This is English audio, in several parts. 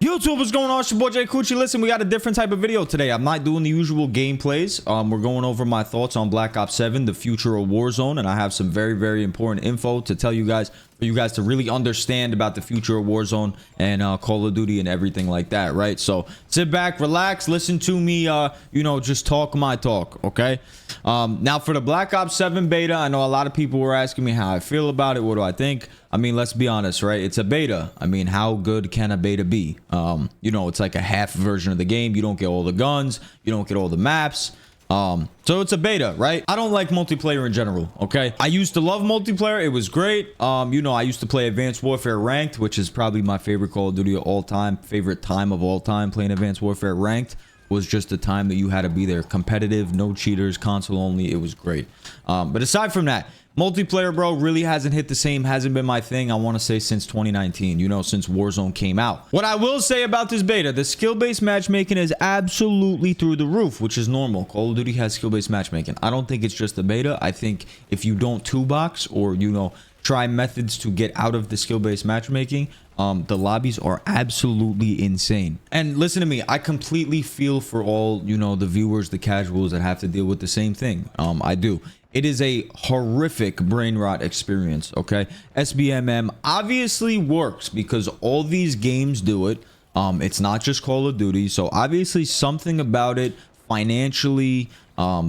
YouTube, what's going on? It's your boy JKucci. Listen, we got a different type of video today. I'm not doing the usual gameplays. We're going over my thoughts on Black Ops 7, the future of Warzone, and I have some very important info to tell you guys, for you guys to really understand about the future of Warzone and Call of Duty and everything like that, right? So sit back, relax, listen to me, you know, just talk my talk, okay? Now for the Black Ops 7 beta, I know a lot of people were asking me how I feel about it. What do I think? I mean, let's be honest, right? It's a beta. I mean, how good can a beta be? You know, it's like a half version of the game. You don't get all the guns. You don't get all the maps. So it's a beta, right? I don't like multiplayer in general, okay? I used to love multiplayer. It was great. You know, I used to play Advanced Warfare Ranked, which is probably my favorite Call of Duty of all time. Favorite time of all time playing Advanced Warfare Ranked was just the time that you had to be there. Competitive, no cheaters, console only. It was great. But aside from that, multiplayer, bro, really hasn't hit the same, hasn't been my thing, I want to say, since 2019, you know, since Warzone came out. What I will say about this beta, the skill-based matchmaking is absolutely through the roof, which is normal. Call of Duty has skill-based matchmaking. I don't think it's just a beta. I think if you don't two-box or, you know, try methods to get out of the skill-based matchmaking, the lobbies are absolutely insane. And listen to me, I completely feel for all, you know, the viewers, the casuals that have to deal with the same thing. I do. It is a horrific brain rot experience, okay? SBMM obviously works because all these games do it. It's not just Call of Duty, so obviously something about it financially,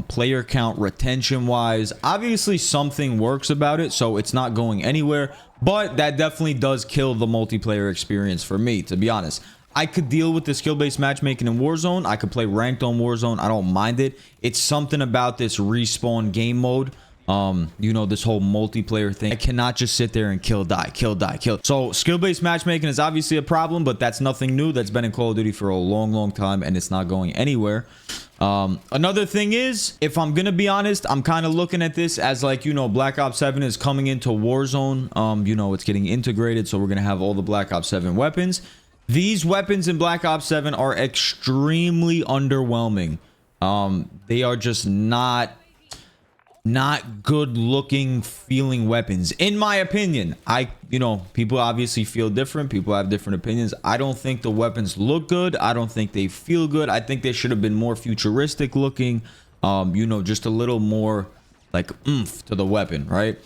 player count, retention wise, obviously something works about it, so it's not going anywhere. But that definitely does kill the multiplayer experience for me, to be honest. I could deal with the skill-based matchmaking in Warzone. I could play ranked on Warzone. I don't mind it. It's something about this respawn game mode. You know, this whole multiplayer thing. I cannot just sit there and kill, die, kill, die, kill. So skill-based matchmaking is obviously a problem, but that's nothing new. That's been in Call of Duty for a long time, and it's not going anywhere. Another thing is, if I'm gonna be honest, I'm kind of looking at this as like, you know, Black Ops 7 is coming into Warzone. You know, it's getting integrated, so we're gonna have all the Black Ops 7 weapons. These weapons in Black Ops 7 are extremely underwhelming. They are just not good looking feeling weapons, in my opinion. You know, people obviously feel different. People have different opinions. I don't think the weapons look good. I don't think they feel good. I think they should have been more futuristic looking. You know, just a little more like oomph to the weapon, right?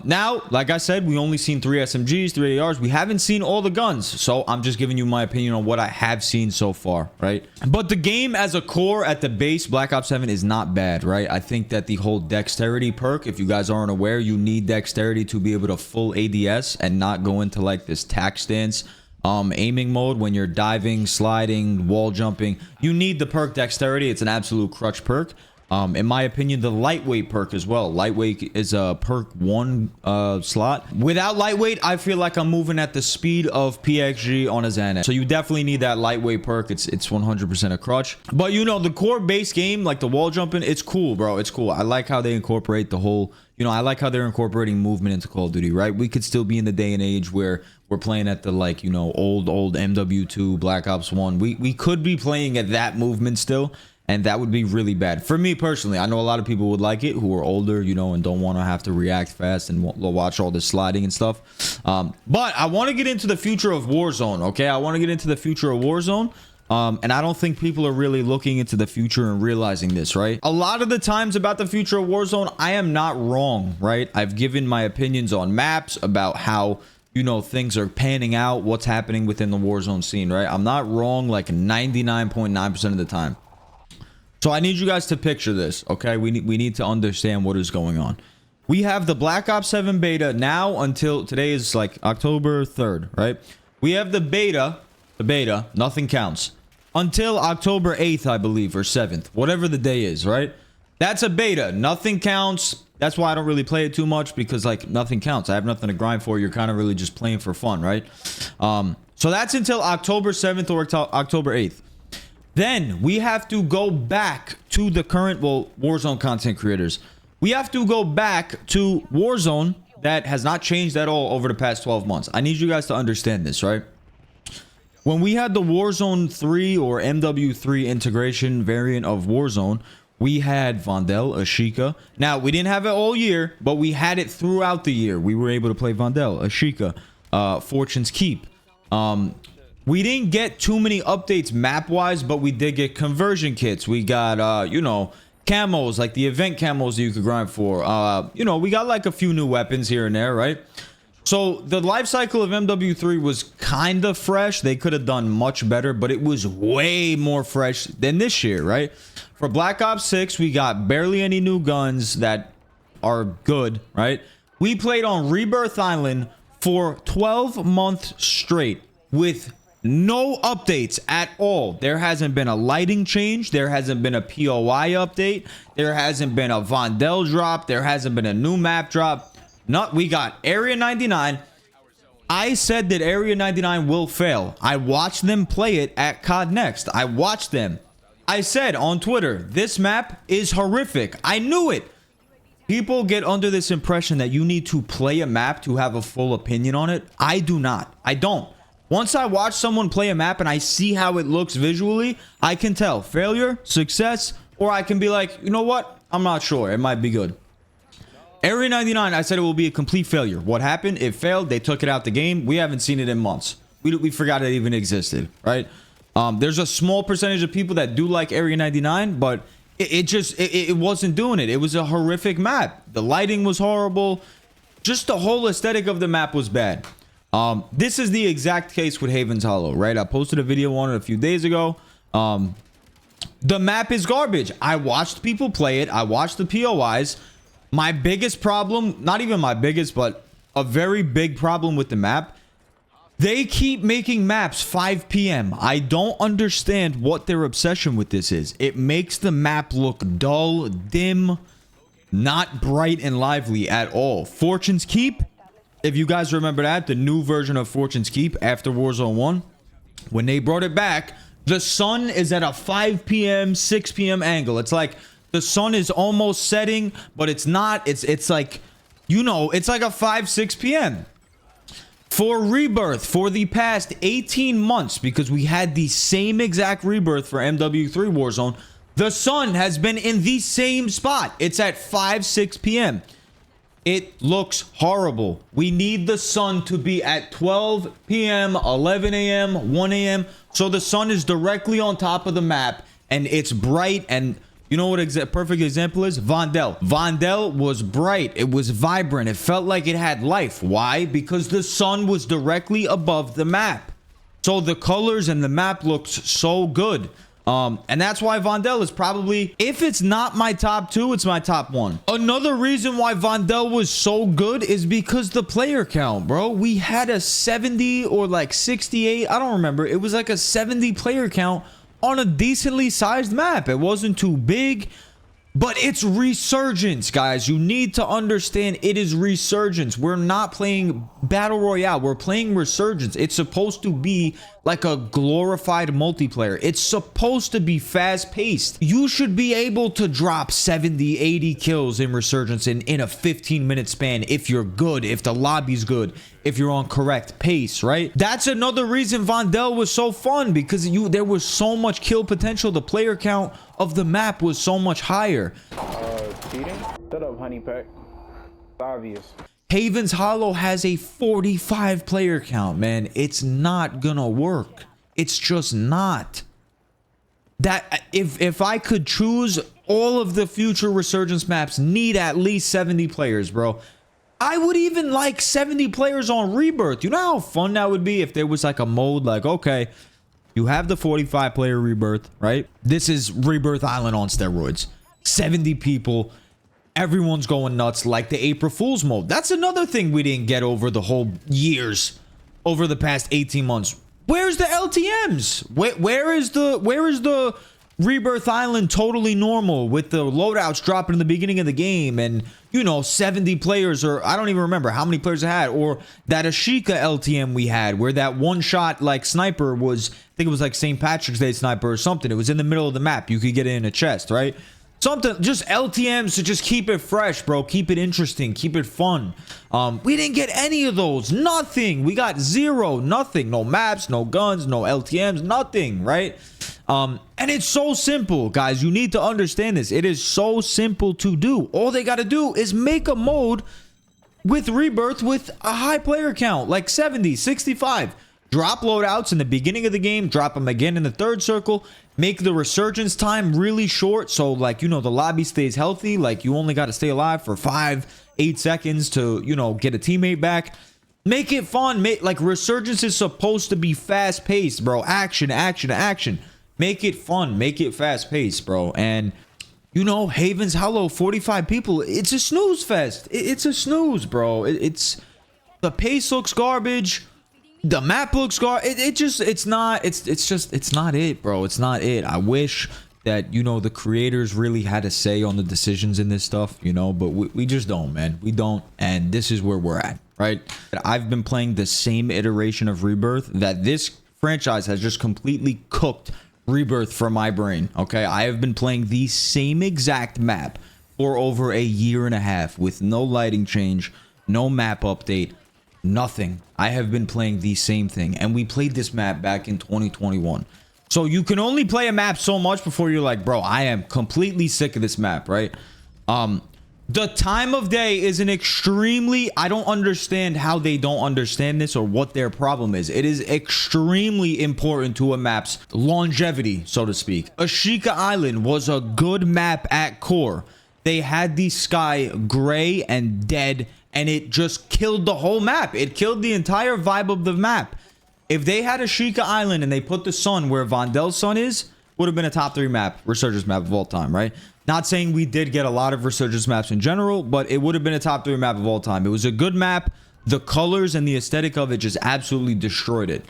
Now, like I said, we only seen 3 SMGs, 3 ARs. We haven't seen all the guns, so I'm just giving you my opinion on what I have seen so far, right? But the game as a core at the base, Black Ops 7 is not bad, right? I think that the whole dexterity perk, if you guys aren't aware, you need dexterity to be able to full ADS and not go into like this tack stance aiming mode when you're diving, sliding, wall jumping. You need the perk dexterity. It's an absolute crutch perk. In my opinion, the lightweight perk as well. Lightweight is a perk 1 slot. Without lightweight, I feel like I'm moving at the speed of PXG on a Xanax. So you definitely need that lightweight perk. It's 100% a crutch. But you know, the core base game, like the wall jumping, it's cool, bro. It's cool. I like how they incorporate the whole, you know, I like how they're incorporating movement into Call of Duty, right? We could still be in the day and age where we're playing at the, like, you know, old MW2, Black Ops 1. We could be playing at that movement still. And that would be really bad for me personally. I know a lot of people would like it who are older, you know, and don't want to have to react fast and watch all this sliding and stuff. But I want to get into the future of Warzone, okay? I want to get into the future of Warzone. And I don't think people are really looking into the future and realizing this, right? A lot of the times about the future of Warzone, I am not wrong, right? I've given my opinions on maps about how, you know, things are panning out, what's happening within the Warzone scene, right? I'm not wrong like 99.9% of the time. So I need you guys to picture this, okay? We need to understand what is going on. We have the Black Ops 7 beta now until today is like October 3rd, right? We have the beta, nothing counts, until October 8th, I believe, or 7th, whatever the day is, right? That's a beta, nothing counts. That's why I don't really play it too much, because like nothing counts. I have nothing to grind for. You're kind of really just playing for fun, right? So that's until October 7th or October 8th. Then we have to go back to the current, well, Warzone content creators. We have to go back to Warzone that has not changed at all over the past 12 months. I need you guys to understand this, right? When we had the Warzone 3 or MW3 integration variant of Warzone, we had Vondel, Ashika. Now, we didn't have it all year, but we had it throughout the year. We were able to play Vondel, Ashika, Fortune's Keep. We didn't get too many updates map wise, but we did get conversion kits. We got you know, camos, like the event camos that you could grind for. You know, we got like a few new weapons here and there, right? So the life cycle of MW3 was kind of fresh. They could have done much better, but it was way more fresh than this year, right? For Black Ops 6, we got barely any new guns that are good, right? We played on Rebirth Island for 12 months straight with no updates at all. There hasn't been a lighting change. There hasn't been a POI update. There hasn't been a Vondel drop. There hasn't been a new map drop. We got Area 99. I said that Area 99 will fail. I watched them play it at COD Next. I watched them. I said on Twitter, this map is horrific. I knew it. People get under this impression that you need to play a map to have a full opinion on it. I do not. I don't. Once I watch someone play a map and I see how it looks visually, I can tell failure, success, or I can be like, you know what? I'm not sure. It might be good. Area 99, I said it will be a complete failure. What happened? It failed. They took it out the game. We haven't seen it in months. We forgot it even existed, right? There's a small percentage of people that do like Area 99, but it wasn't doing it. It was a horrific map. The lighting was horrible. Just the whole aesthetic of the map was bad. This is the exact case with Haven's Hollow, right? I posted a video on it a few days ago. The map is garbage. I watched people play it. I watched the POIs. My biggest problem, not even my biggest, but a very big problem with the map, they keep making maps 5 p.m. I don't understand what their obsession with this is. It makes the map look dull, dim, not bright and lively at all. Fortune's Keep, if you guys remember that, the new version of Fortune's Keep after Warzone 1, when they brought it back, the sun is at a 5 p.m., 6 p.m. angle. It's like the sun is almost setting, but it's not. It's like, you know, it's like a 5, 6 p.m. For Rebirth, for the past 18 months, because we had the same exact Rebirth for MW3 Warzone, the sun has been in the same spot. It's at 5, 6 p.m. It looks horrible. We need the sun to be at 12 p.m., 11 a.m., 1 a.m. So the sun is directly on top of the map and it's bright. And you know what a perfect example is? Vondel. Vondel was bright. It was vibrant. It felt like it had life. Why? Because the sun was directly above the map. So the colors and the map looks so good. And that's why Vondel is probably, if it's not my top 2, it's my top 1. Another reason why Vondel was so good is because the player count, bro. We had a 70 or like 68. I don't remember. It was like a 70 player count on a decently sized map. It wasn't too big, but it's Resurgence, guys. You need to understand it is Resurgence. We're not playing Battle Royale. We're playing Resurgence. It's supposed to be like a glorified multiplayer. It's supposed to be fast-paced. You should be able to drop 70, 80 kills in Resurgence in a 15-minute span if you're good, if the lobby's good, if you're on correct pace, right? That's another reason Vondel was so fun, because there was so much kill potential. The player count of the map was so much higher. Cheating? Shut up, honey peck. It's obvious. Haven's Hollow has a 45 player count, man. It's not gonna work. It's just not. That if I could choose, all of the future Resurgence maps need at least 70 players, bro. I would even like 70 players on Rebirth. You know how fun that would be if there was like a mode like, okay, you have the 45 player Rebirth, right? This is Rebirth Island on steroids. 70 people. Everyone's going nuts, like the April Fool's mode. That's another thing we didn't get over the whole years, over the past 18 months. Where's the LTMs? Where is the Rebirth Island totally normal with the loadouts dropping in the beginning of the game and, you know, 70 players, or I don't even remember how many players it had, or that Ashika LTM we had where that one shot like sniper was, I think it was like St. Patrick's Day sniper or something. It was in the middle of the map. You could get it in a chest, right? Something, just LTMs to just keep it fresh, bro. Keep it interesting. Keep it fun. We didn't get any of those. Nothing. We got zero. Nothing. No maps, no guns, no LTMs, nothing, right? And it's so simple, guys. You need to understand this. It is so simple to do. All they got to do is make a mode with Rebirth with a high player count, like 70, 65. Drop loadouts in the beginning of the game, drop them again in the third circle, make the resurgence time really short. So like, you know, the lobby stays healthy. Like you only got to stay alive for 5-8 seconds to, you know, get a teammate back. Make it fun. Like resurgence is supposed to be fast paced, bro. Action, action, action. Make it fun. Make it fast paced, bro. And you know, Haven's Hollow, 45 people. It's a snooze fest. It's a snooze, bro. It's the pace looks garbage. The map looks garbage. It's not it, bro. It's not it. I wish that, you know, the creators really had a say on the decisions in this stuff, you know, but we just don't, man. We don't. And this is where we're at, right? I've been playing the same iteration of Rebirth that this franchise has just completely cooked Rebirth from my brain. Okay, I have been playing the same exact map for over a year and a half with no lighting change, no map update, nothing. I have been playing the same thing, and we played this map back in 2021. So you can only play a map so much before you're like, bro, I am completely sick of this map, right? The time of day is an extremely, I don't understand how they don't understand this or what their problem is. It is extremely important to a map's longevity, so to speak. Ashika Island was a good map at core. They had the sky gray and dead, and it just killed the whole map. It killed the entire vibe of the map. If they had Ashika Island and they put the sun where Vondel's sun is, would have been a top 3 map, resurgence map of all time, right? Not saying we did get a lot of resurgence maps in general, but it would have been a top 3 map of all time. It was a good map. The colors and the aesthetic of it just absolutely destroyed it.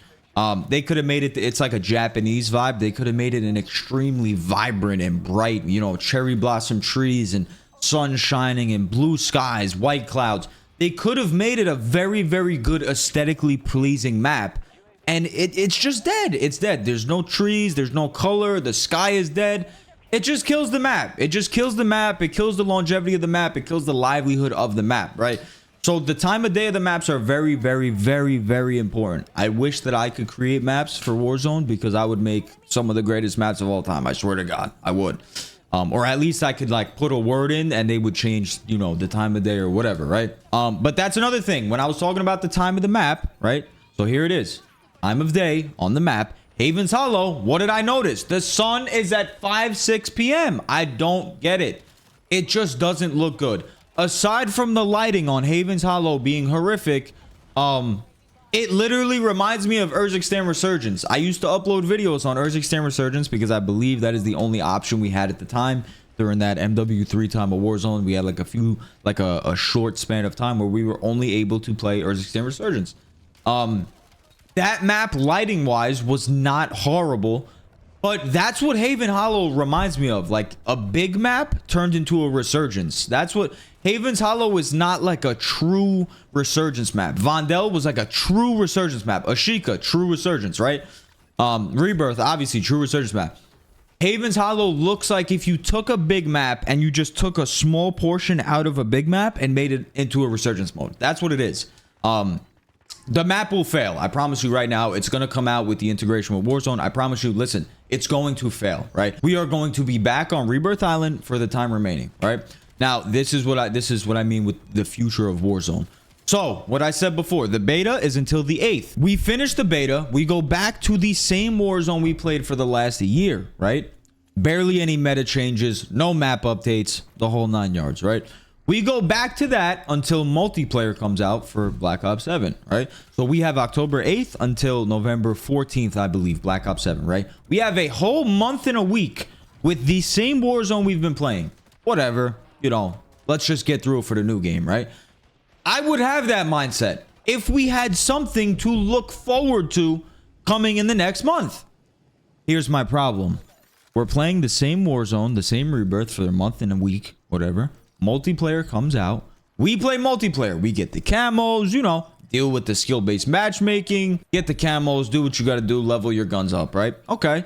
They could have made it, it's like a Japanese vibe. They could have made it an extremely vibrant and bright, you know, cherry blossom trees and sun shining and blue skies, white clouds. They could have made it a very, very good aesthetically pleasing map. And it's just dead. It's dead. There's no trees. There's no color. The sky is dead. It just kills the map. It just kills the map. It kills the longevity of the map. It kills the livelihood of the map, right? So the time of day of the maps are very, very, very, very important. I wish that I could create maps for Warzone because I would make some of the greatest maps of all time. I swear to God, I would. Or at least I could like put a word in and they would change, you know, the time of day or whatever, right? But that's another thing. When I was talking about the time of the map, right? So here it is. Time of day on the map. Haven's Hollow. What did I notice? The sun is at 5-6 p.m. I don't get it. It just doesn't look good. Aside from the lighting on Haven's Hollow being horrific, it literally reminds me of exzachtt Resurgence. I used to upload videos on exzachtt Resurgence because I believe that is the only option we had at the time. During that MW3 time of Warzone, we had like a short span of time where we were only able to play exzachtt Resurgence. That map lighting wise was not horrible, but that's what Haven Hollow reminds me of, like a big map turned into a resurgence. That's what Haven's Hollow is, not like a true resurgence map. Vondel was like a true resurgence map. Ashika, true resurgence, right? Rebirth, obviously true resurgence map. Haven's Hollow looks like if you took a big map and you just took a small portion out of a big map and made it into a resurgence mode. That's what it is. The map will fail. I promise you right now. It's going to come out with the integration with Warzone. I promise you, listen, it's going to fail, right? We are going to be back on Rebirth Island for the time remaining, right? Now, this is what I mean with the future of Warzone. So, what I said before, the beta is until the 8th. We finish the beta. We go back to the same Warzone we played for the last year, right? Barely any meta changes, no map updates, the whole 9 yards, right? We go back to that until multiplayer comes out for Black Ops 7, right? So we have October 8th until November 14th, I believe, Black Ops 7, right? We have a whole month and a week with the same Warzone we've been playing. Whatever, you know, let's just get through it for the new game, right? I would have that mindset if we had something to look forward to coming in the next month. Here's my problem. We're playing the same Warzone, the same Rebirth for a month and a week, whatever. Multiplayer comes out. We play multiplayer. We get the camos, you know, deal with the skill-based matchmaking, get the camos, do what you got to do, level your guns up, right? Okay.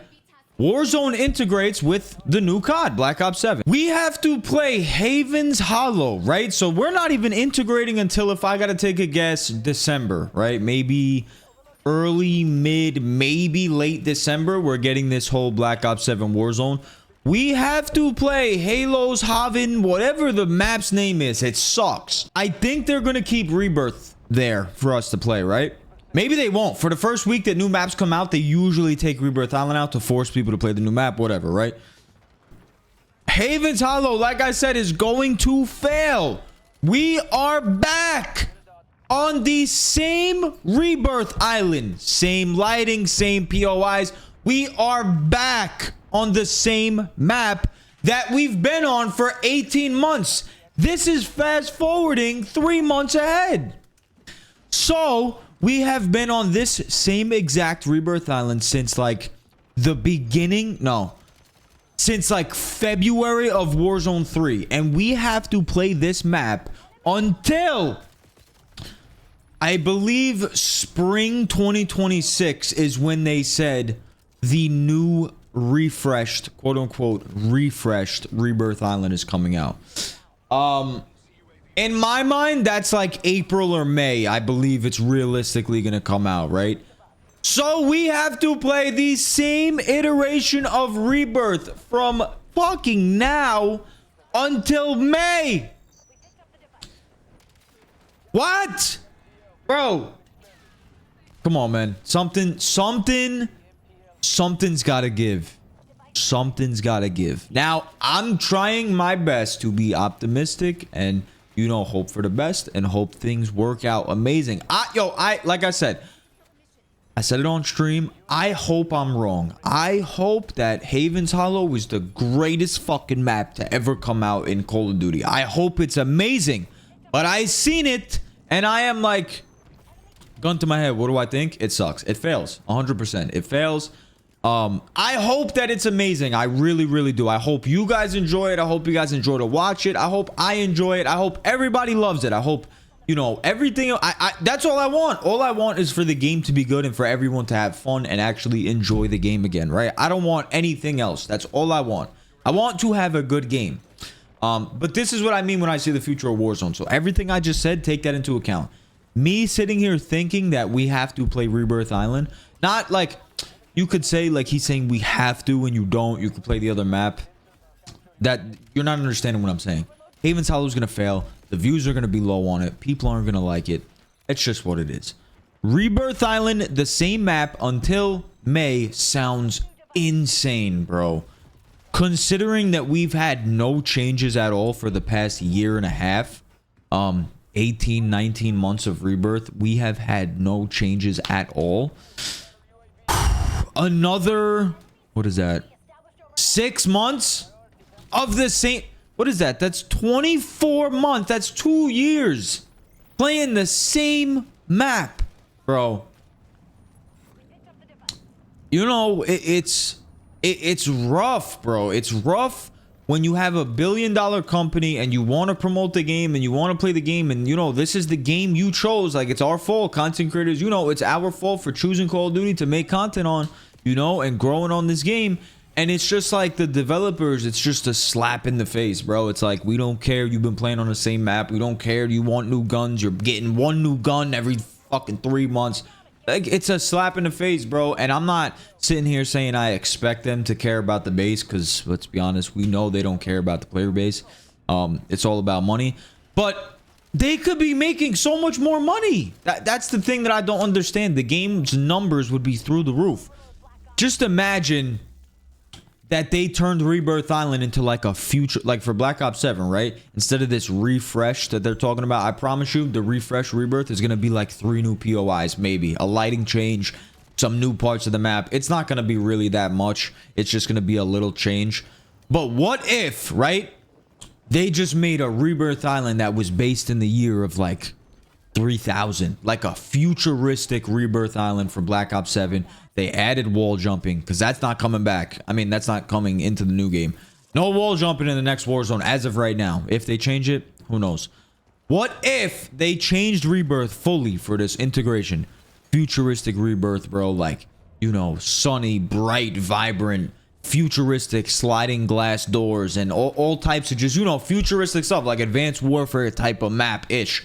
Warzone integrates with the new COD, Black Ops 7. We have to play Haven's Hollow, right? So we're not even integrating until, if I got to take a guess, December, right? Maybe early, mid, maybe late December, we're getting this whole Black Ops 7 Warzone. We have to play Halo's Haven, whatever the map's name is. It sucks. I think they're going to keep Rebirth there for us to play, right? Maybe they won't. For the first week that new maps come out, they usually take Rebirth Island out to force people to play the new map, whatever, right? Haven's Hollow, like I said, is going to fail. We are back on the same Rebirth Island. Same lighting, same POIs. We are back on the same map that we've been on for 18 months. This is fast forwarding 3 months ahead. So we have been on this same exact Rebirth Island since like the beginning. No. Since like February of Warzone 3. And we have to play this map until I believe spring 2026 is when they said the new refreshed, quote unquote, refreshed Rebirth Island is coming out. In my mind, that's like April or May. I believe it's realistically going to come out, right? So we have to play the same iteration of Rebirth from fucking now until May. What? Bro. Come on, man. Something's got to give. Something's got to give. Now, I'm trying my best to be optimistic and, you know, hope for the best and hope things work out amazing. Like I said it on stream. I hope I'm wrong. I hope that Haven's Hollow is the greatest fucking map to ever come out in Call of Duty. I hope it's amazing. But I seen it and I am like, gun to my head, what do I think? It sucks. It fails. 100%. It fails. I hope that it's amazing. I really, really do. I hope you guys enjoy it. I hope you guys enjoy to watch it. I hope I enjoy it. I hope everybody loves it. I hope, you know, everything. That's all I want. All I want is for the game to be good and for everyone to have fun and actually enjoy the game again, right? I don't want anything else. That's all I want. I want to have a good game. But this is what I mean when I say the future of Warzone. So everything I just said, take that into account. Me sitting here thinking that we have to play Rebirth Island, not like you could say like he's saying we have to and you don't. You could play the other map. That you're not understanding what I'm saying. Haven's Hollow is going to fail. The views are going to be low on it. People aren't going to like it. It's just what it is. Rebirth Island, the same map until May, sounds insane, bro. Considering that we've had no changes at all for the past year and a half, 18, 19 months of Rebirth, we have had no changes at all. Another, what is that? 6 months of the same. What is that? That's 24 months. That's 2 years playing the same map, bro. You know, it's rough, bro. It's rough when you have $1 billion company and you want to promote the game and you want to play the game, and you know this is the game you chose. Like, it's our fault, content creators. You know, it's our fault for choosing Call of Duty to make content on, you know, and growing on this game. And it's just like the developers, it's just a slap in the face, bro. It's like, we don't care. You've been playing on the same map. We don't care. You want new guns. You're getting one new gun every fucking 3 months. Like, it's a slap in the face, bro. And I'm not sitting here saying I expect them to care about the base, because let's be honest, we know they don't care about the player base. It's all about money. But they could be making so much more money. That's the thing that I don't understand. The game's numbers would be through the roof. Just imagine that they turned Rebirth Island into like a future, like for Black Ops 7, right? Instead of this refresh that they're talking about, I promise you the refresh Rebirth is going to be like 3 new POIs, maybe a lighting change, some new parts of the map. It's not going to be really that much. It's just going to be a little change. But what if, right? They just made a Rebirth Island that was based in the year of like 3000, like a futuristic Rebirth Island for Black Ops 7. They added wall jumping, because that's not coming back. I mean, that's not coming into the new game. No wall jumping in the next Warzone as of right now. If they change it, who knows? What if they changed Rebirth fully for this integration? Futuristic Rebirth, bro. Like, you know, sunny, bright, vibrant, futuristic sliding glass doors and all types of just, you know, futuristic stuff, like Advanced Warfare type of map-ish.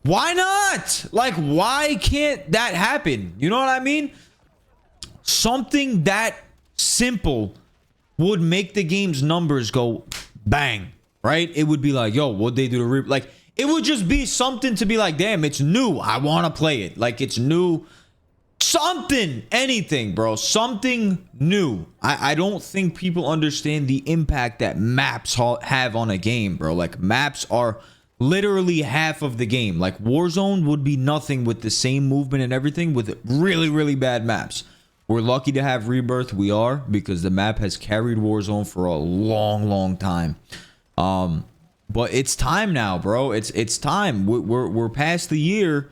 Why not? Like, why can't that happen? You know what I mean? Something that simple would make the game's numbers go bang, right? It would be like, yo, what'd they do to like, It would just be something to be like, damn, it's new. I want to play it. Like, it's new. Something, anything, bro. Something new. I don't think people understand the impact that maps have on a game, bro. Like, maps are literally half of the game. Like, Warzone would be nothing with the same movement and everything with really, really bad maps. We're lucky to have Rebirth. We are, because the map has carried Warzone for a long, long time. But it's time now, bro. It's time. We're past the year.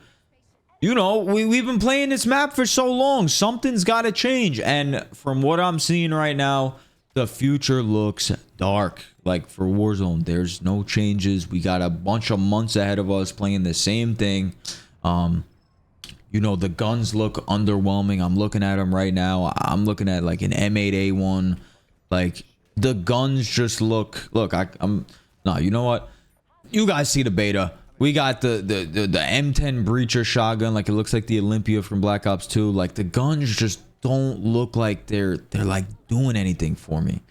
You know, we've been playing this map for so long. Something's got to change. And from what I'm seeing right now, the future looks dark. Like, for Warzone, there's no changes. We got a bunch of months ahead of us playing the same thing. You know, the guns look underwhelming. I'm looking at them right now. I'm looking at like an M8A1. Like, the guns just look. Look, no, you know what? You guys see the beta. We got the M10 breacher shotgun. Like, it looks like the Olympia from Black Ops 2. Like, the guns just don't look like they're like doing anything for me.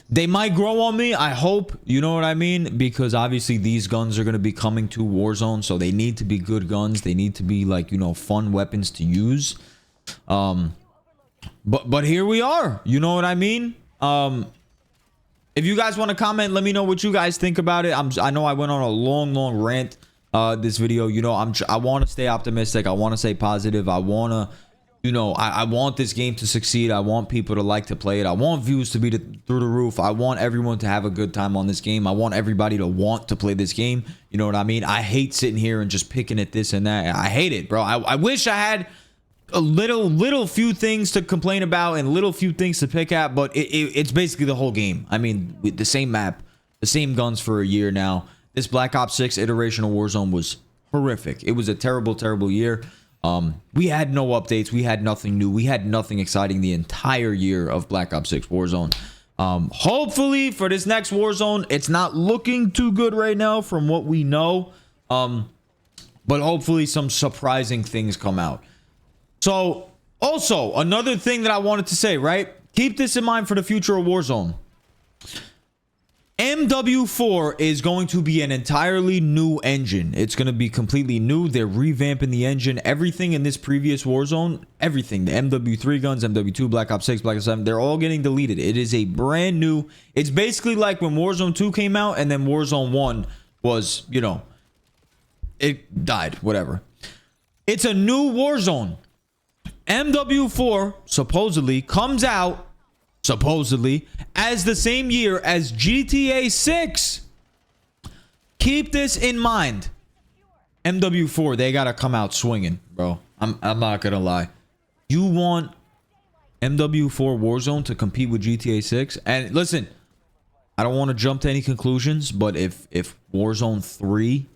They might grow on me, I hope. You know what I mean? Because obviously these guns are going to be coming to Warzone, so they need to be good guns. They need to be, like, you know, fun weapons to use. But here we are. You know what I mean? If you guys want to comment, let me know what you guys think about it. I know I went on a long rant this video. You know, I want to stay optimistic. I want to stay positive. I want to, you know, I want this game to succeed. I want people to like to play it. I want views to be through the roof. I want everyone to have a good time on this game. I want everybody to want to play this game. You know what I mean? I hate sitting here and just picking at this and that. I hate it, bro. I wish I had a little few things to complain about and little few things to pick at, but it's basically the whole game. I mean, with the same map, the same guns for a year now. This Black Ops 6 iteration of Warzone was horrific. It was a terrible year. We had no updates. We had nothing new. We had nothing exciting the entire year of Black Ops 6 Warzone. Hopefully for this next Warzone, it's not looking too good right now from what we know. But hopefully some surprising things come out. So, also, another thing that I wanted to say, right? Keep this in mind for the future of Warzone. MW4 is going to be an entirely new engine. It's going to be completely new. They're revamping the engine. Everything in this previous Warzone, everything, the MW3 guns, MW2, Black Ops 6, Black Ops 7, they're all getting deleted. It is a brand new... It's basically like when Warzone 2 came out and then Warzone 1 was, you know, it died, whatever. It's a new Warzone. MW4 supposedly comes out as the same year as GTA 6. Keep this in mind. MW4, they gotta come out swinging, bro. I'm not gonna lie. You want MW4 Warzone to compete with GTA 6? And listen, I don't want to jump to any conclusions, but if Warzone 3,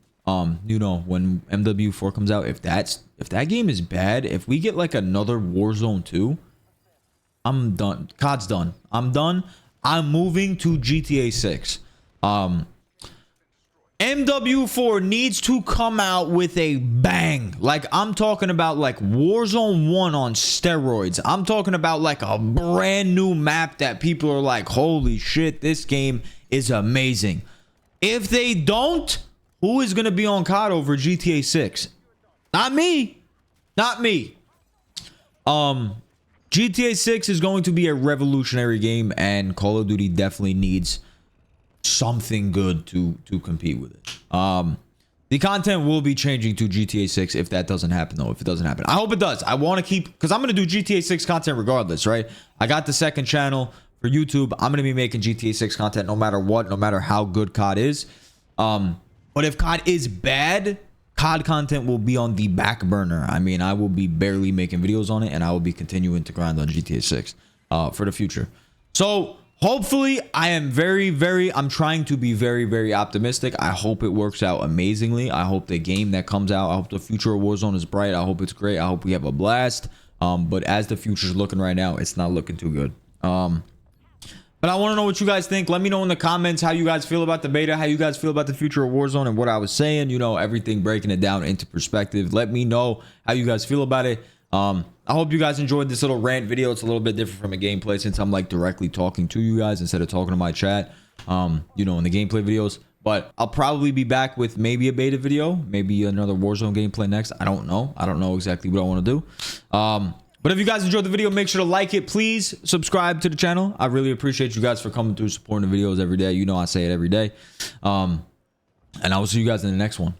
you know, when MW4 comes out, if that game is bad, if we get like another Warzone 2, I'm done. COD's done. I'm done. I'm moving to GTA 6. MW4 needs to come out with a bang. Like, I'm talking about like Warzone 1 on steroids. I'm talking about like a brand new map that people are like, holy shit, this game is amazing. If they don't, who is going to be on COD over GTA 6? Not me. Not me. GTA 6 is going to be a revolutionary game, and Call of Duty definitely needs something good to compete with it. The content will be changing to GTA 6 if that doesn't happen, though. If it doesn't happen, I hope it does. I want to keep, because I'm going to do GTA 6 content regardless, right? I got the second channel for YouTube. I'm going to be making GTA 6 content no matter what, no matter how good COD is. But if COD is bad, COD content will be on the back burner. I mean, I will be barely making videos on it, and I will be continuing to grind on GTA 6 for the future. So hopefully, I'm trying to be very optimistic. I hope it works out amazingly. I hope the game that comes out, I hope the future of Warzone is bright. I hope it's great. I hope we have a blast. But as the future's looking right now, it's not looking too good. But I want to know what you guys think. Let me know in the comments how you guys feel about the beta, how you guys feel about the future of Warzone and what I was saying, you know, everything, breaking it down into perspective. Let me know how you guys feel about it. I hope you guys enjoyed this little rant video. It's a little bit different from a gameplay since I'm like directly talking to you guys instead of talking to my chat. You know, in the gameplay videos, But I'll probably be back with maybe a beta video, maybe another Warzone gameplay next. I don't know. I don't know exactly what I want to do. But if you guys enjoyed the video, make sure to like it. Please subscribe to the channel. I really appreciate you guys for coming through, supporting the videos every day. You know I say it every day. And I will see you guys in the next one.